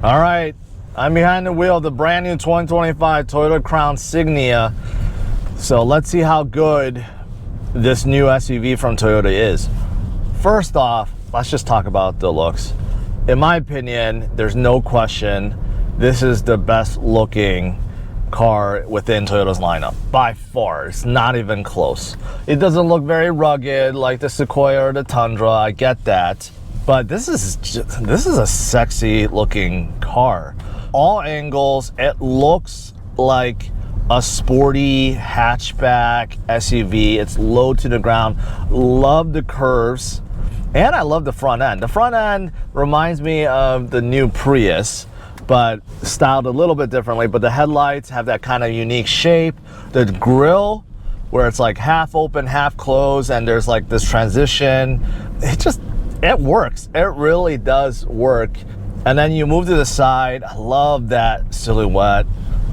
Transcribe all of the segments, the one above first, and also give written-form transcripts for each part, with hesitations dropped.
All right, I'm behind the wheel of the brand new 2025 Toyota Crown Signia. So let's see how good this new SUV from Toyota is. First off, let's just talk about the looks. In my opinion, there's no question this is the best looking car within Toyota's lineup by far. It's not even close. It doesn't look very rugged like the Sequoia or the Tundra, I get that, but this is a sexy looking car. All angles, it looks like a sporty hatchback SUV. It's low to the ground. Love the curves, and I love the front end. The front end reminds me of the new Prius, but styled a little bit differently. But the headlights have that kind of unique shape. The grille, where it's like half open, half closed, and there's like this transition. It works. It really does work. And then you move to the side. I love that silhouette.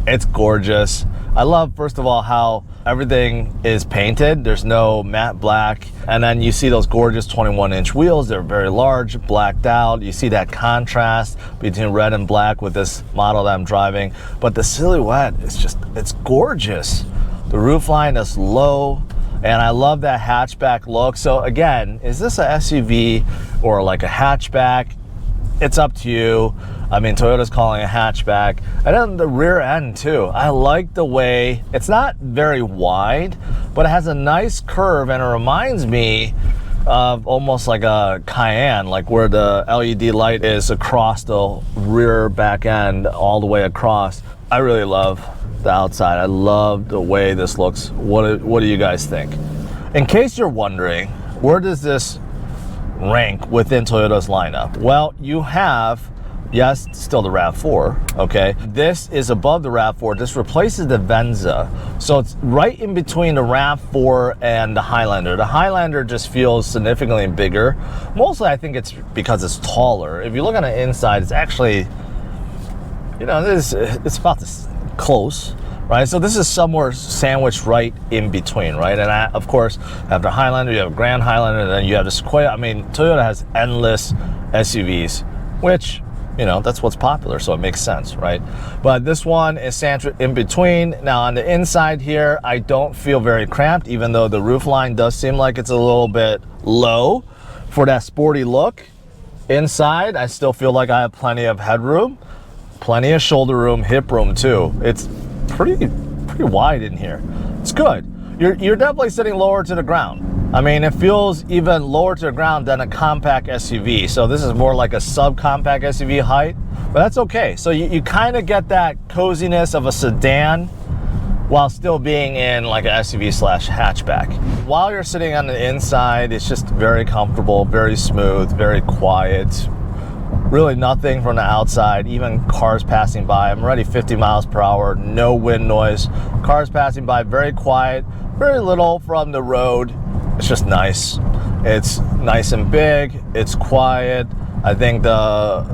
It's gorgeous. I love, first of all, how everything is painted. There's no matte black. And then you see those gorgeous 21-inch wheels. They're very large, blacked out. You see that contrast between red and black with this model that I'm driving. But the silhouette is it's gorgeous. The roofline is low, and I love that hatchback look. So again, is this a SUV or like a hatchback? It's up to you. I mean, Toyota's calling it a hatchback. And then the rear end too. I like the way, it's not very wide, but it has a nice curve, and it reminds me of almost like a Cayenne, like where the LED light is across the rear back end all the way across. I really love the outside. I love the way this looks. What do you guys think? In case you're wondering, where does this rank within Toyota's lineup? Well, you have, yes, still the RAV4, okay? This is above the RAV4. This replaces the Venza. So it's right in between the RAV4 and the Highlander. The Highlander just feels significantly bigger. Mostly I think it's because it's taller. If you look on the inside, it's actually, you know, it's about this close, right? So this is somewhere sandwiched right in between, right? And of course, after Highlander, you have a Grand Highlander, and then you have the Sequoia. I mean, Toyota has endless SUVs, which, you know, that's what's popular, so it makes sense, right? But this one is sandwiched in between. Now on the inside here, I don't feel very cramped, even though the roofline does seem like it's a little bit low for that sporty look. Inside, I still feel like I have plenty of headroom, plenty of shoulder room, hip room too. It's pretty wide in here. It's good. You're definitely sitting lower to the ground. I mean, it feels even lower to the ground than a compact SUV. So this is more like a subcompact SUV height, but that's okay. So you kind of get that coziness of a sedan while still being in like an SUV slash hatchback. While you're sitting on the inside, it's just very comfortable, very smooth, very quiet. Really nothing from the outside, even cars passing by. I'm already 50 miles per hour, no wind noise. Cars passing by, very quiet, very little from the road. It's just nice. It's nice and big, it's quiet. I think the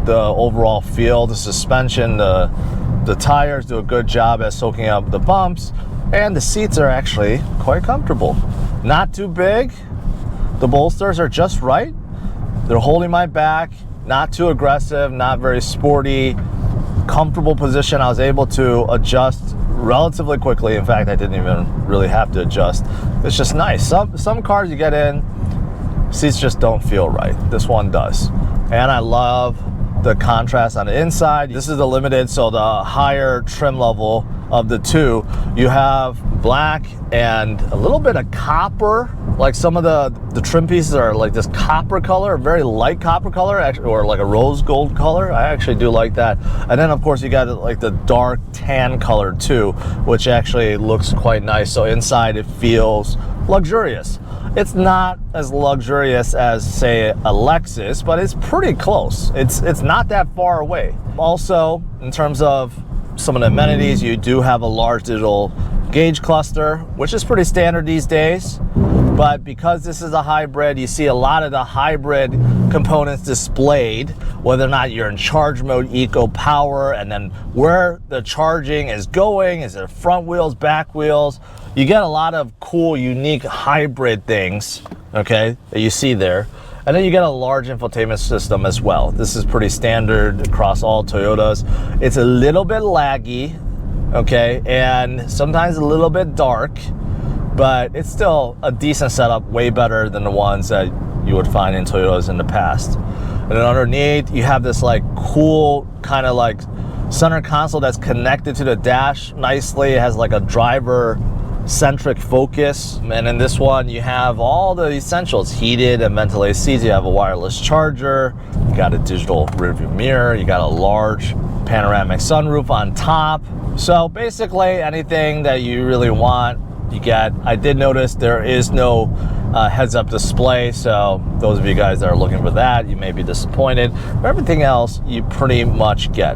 overall feel, the suspension, the tires do a good job at soaking up the bumps, and the seats are actually quite comfortable. Not too big, the bolsters are just right. They're holding my back. Not too aggressive, not very sporty, comfortable position. I was able to adjust relatively quickly. In fact, I didn't even really have to adjust. It's just nice. Some cars you get in, seats just don't feel right. This one does. And I love the contrast on the inside. This is the limited, so the higher trim level of the two. You have black and a little bit of copper. Like some of the trim pieces are like this copper color, very light copper color, or like a rose gold color. I actually do like that. And then of course you got like the dark tan color too, which actually looks quite nice. So inside it feels luxurious. It's not as luxurious as, say, a Lexus, but it's pretty close. It's not that far away. Also, in terms of some of the amenities, you do have a large digital gauge cluster, which is pretty standard these days. But because this is a hybrid, you see a lot of the hybrid components displayed, whether or not you're in charge mode, eco power, and then where the charging is going. Is it front wheels, back wheels? You get a lot of cool, unique hybrid things, okay, that you see there. And then you get a large infotainment system as well. This is pretty standard across all Toyotas. It's a little bit laggy, okay, and sometimes a little bit dark, but it's still a decent setup, way better than the ones that you would find in Toyotas in the past. And then underneath, you have this like cool kind of like center console that's connected to the dash nicely. It has like a driver centric focus, and in this one you have all the essentials: heated and ventilated seats, you have a wireless charger, you got a digital rearview mirror, you got a large panoramic sunroof on top. So basically anything that you really want, you get. I did notice there is no heads-up display, so those of you guys that are looking for that, you may be disappointed. But everything else you pretty much get.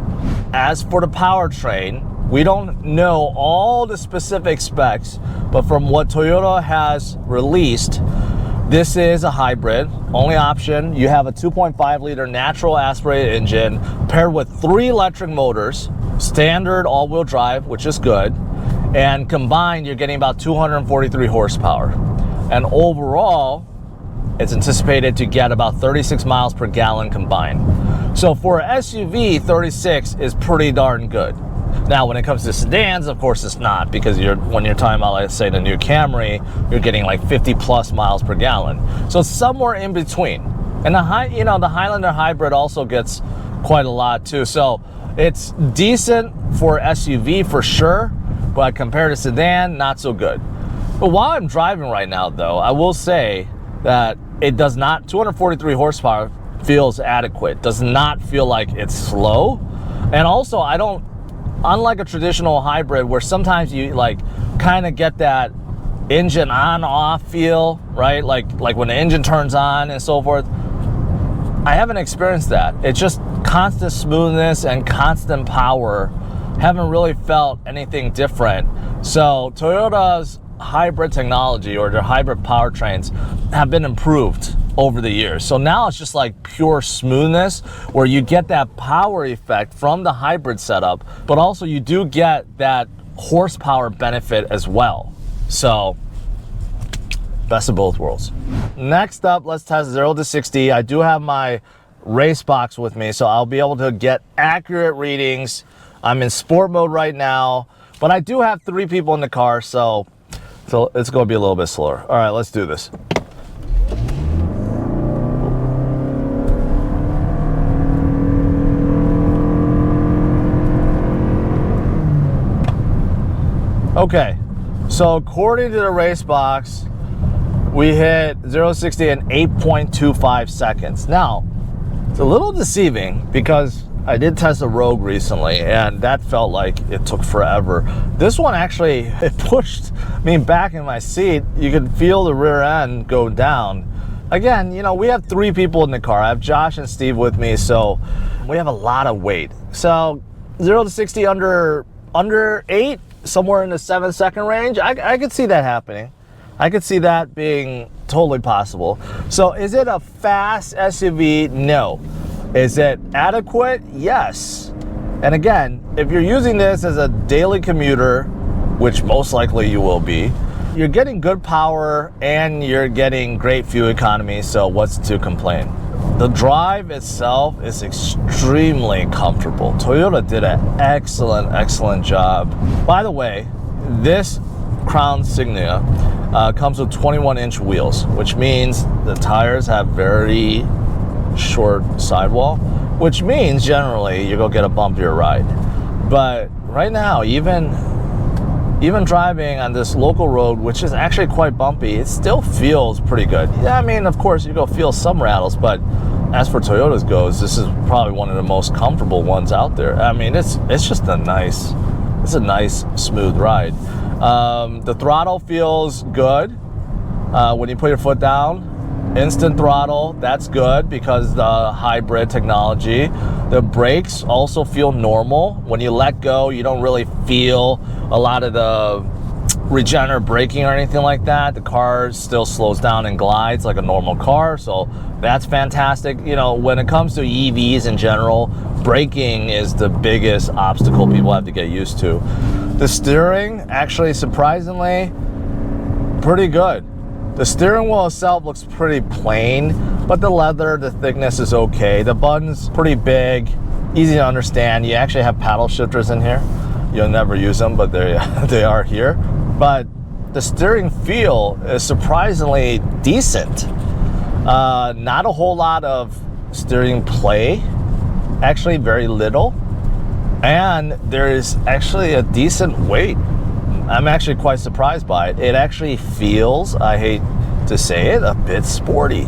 As for the powertrain, we don't know all the specific specs, but from what Toyota has released, this is a hybrid. Only option, you have a 2.5 liter natural aspirated engine paired with 3 electric motors, standard all-wheel drive, which is good, and combined you're getting about 243 horsepower. And overall, it's anticipated to get about 36 miles per gallon combined. So for an SUV, 36 is pretty darn good. Now, when it comes to sedans, of course it's not, because when you're talking about, let's say, the new Camry, you're getting like 50 plus miles per gallon. So it's somewhere in between. And the Highlander hybrid also gets quite a lot too. So it's decent for SUV for sure, but compared to sedan, not so good. But while I'm driving right now, though, I will say that it does not, 243 horsepower feels adequate. Does not feel like it's slow. And also, unlike a traditional hybrid where sometimes you like kind of get that engine on off feel, right? Like when the engine turns on and so forth. I haven't experienced that. It's just constant smoothness and constant power. Haven't really felt anything different. So Toyota's hybrid technology, or their hybrid powertrains, have been improved over the years. So now it's just like pure smoothness, where you get that power effect from the hybrid setup, but also you do get that horsepower benefit as well. So best of both worlds. Next up, let's test 0 to 60. I do have my race box with me, so I'll be able to get accurate readings. I'm in sport mode right now, but I do have 3 people in the car, so it's going to be a little bit slower. All right, let's do this. Okay, so according to the race box, we hit 0 to 60 in 8.25 seconds. Now, it's a little deceiving because I did test a Rogue recently, and that felt like it took forever. This one actually, it pushed me back in my seat. You could feel the rear end go down. Again, we have 3 people in the car. I have Josh and Steve with me, so we have a lot of weight. So 0 to 60 under 8, somewhere in the 7-second range. I could see that happening. I could see that being totally possible. So is it a fast SUV? No. Is it adequate? Yes. And again, if you're using this as a daily commuter, which most likely you will be, you're getting good power and you're getting great fuel economy, so what's to complain? The drive itself is extremely comfortable. Toyota did an excellent job. By the way, this Crown Signia comes with 21-inch wheels, which means the tires have very short sidewall, which means generally you're gonna get a bumpier ride. But right now, even driving on this local road, which is actually quite bumpy, it still feels pretty good. Yeah, I mean, of course you're gonna feel some rattles, but as for Toyota's goes, this is probably one of the most comfortable ones out there. I mean, it's just a nice smooth ride. The throttle feels good when you put your foot down. Instant throttle, that's good because the hybrid technology. The brakes also feel normal. When you let go, you don't really feel a lot of the regenerative braking or anything like that. The car still slows down and glides like a normal car, so that's fantastic. When it comes to EVs in general, braking is the biggest obstacle people have to get used to. The steering, actually, surprisingly, pretty good. The steering wheel itself looks pretty plain. But the leather, the thickness is okay. The buttons, pretty big, easy to understand. You actually have paddle shifters in here. You'll never use them, but they are here. But the steering feel is surprisingly decent. Not a whole lot of steering play, actually very little. And there is actually a decent weight. I'm actually quite surprised by it. It actually feels, I hate to say it, a bit sporty.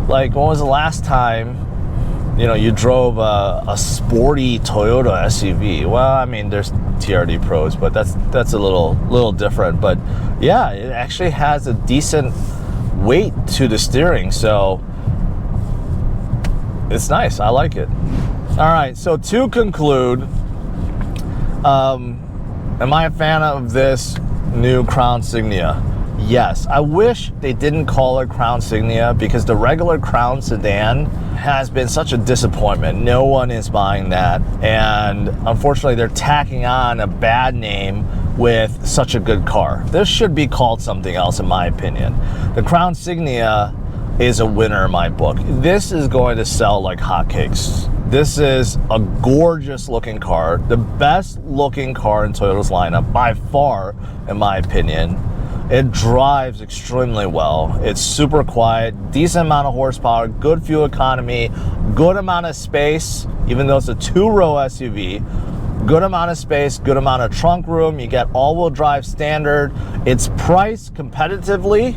Like, when was the last time, you know, you drove a sporty Toyota SUV? Well, I mean, there's TRD Pros, but that's a little different. But yeah, it actually has a decent weight to the steering, so it's nice. I like it. All right, so to conclude, am I a fan of this new Crown Signia? Yes. I wish they didn't call it Crown Signia, because the regular Crown sedan has been such a disappointment. No one is buying that, and unfortunately they're tacking on a bad name with such a good car. This should be called something else, in my opinion. The Crown Signia is a winner in my book. This is going to sell like hotcakes. This is a gorgeous looking car, the best looking car in Toyota's lineup by far, in my opinion. It drives extremely well. It's super quiet, decent amount of horsepower, good fuel economy, good amount of space, even though it's a two-row SUV. Good amount of space, good amount of trunk room. You get all-wheel drive standard. It's priced competitively,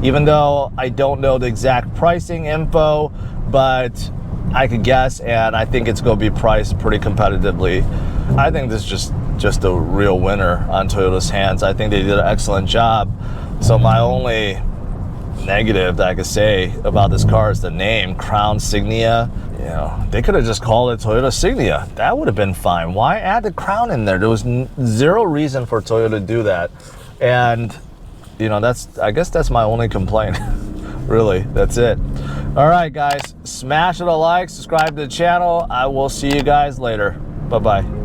even though I don't know the exact pricing info, but I could guess, and I think it's going to be priced pretty competitively. I think this is just a real winner on Toyota's hands. I think they did an excellent job. So my only negative that I could say about this car is the name, Crown Signia. You know, they could have just called it Toyota Signia. That would have been fine. Why add the crown in there? There was zero reason for Toyota to do that. And, you know, I guess that's my only complaint. Really, that's it. All right, guys, smash it a like, subscribe to the channel. I will see you guys later. Bye-bye.